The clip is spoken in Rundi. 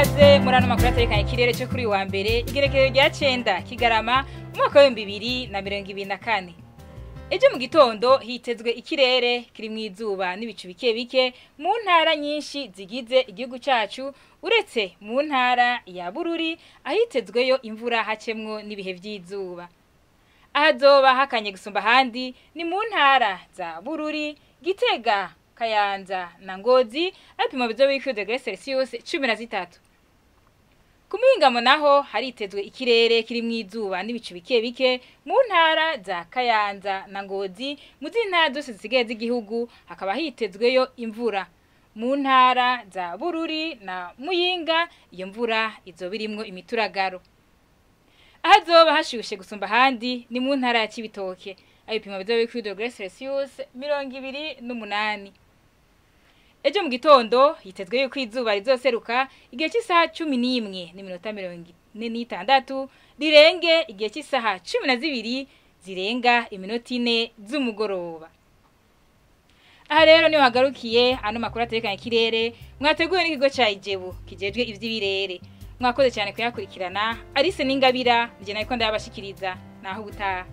Kaze murano makuru ategekanya ikirere cyo kuri wa mbere igenekerezo rya 9 Kigarama umwaka wa 2024. Ejo mu gitondo hitezwe ikirere kiri mu izuba n'ibicu bike bike mu ntara nyinshi zigize igihugu cyacu uretse mu ntara ya Bururi ahitezweyo imvura hacemwo n'ibihe vy'izuba. Ahazoba hakanye gusumba handi ni mu ntara za Bururi, Gitega, Kayanza na Ngozi apima bizo degrés Celsius 13. Kumingamo naho haritezwe ikirere kiri mu izuba n'ibicu bike bike mu ntara za Kayanza na Ngozi mu zintara zose zisigaye z'igihugu hakaba hitezweyo imvura. Mu ntara za Bururi na Muyinga iyo mvura izobirimwo imituragaro. Ahazoba hashushe gusumba handi ni mu ntara ya Cibitoke ayipima bizo degrés Celsius 28. Ejo mu gitondo hitezwe yuko izuba rizoseruka igihe cy'isaha 11:46 rirenge igihe cy'isaha 12 zirenga iminota 4 z'umugoroba. Aha rero niho hagarukiye ano makuru ategekanya ikirere mwateguye n'ikigo ca Ijebu kijejwe ivy'ibirere. Mwakoze cyane kuyakurikirana Alice Ningabira je nayiko ndabashikiriza naho gutaha.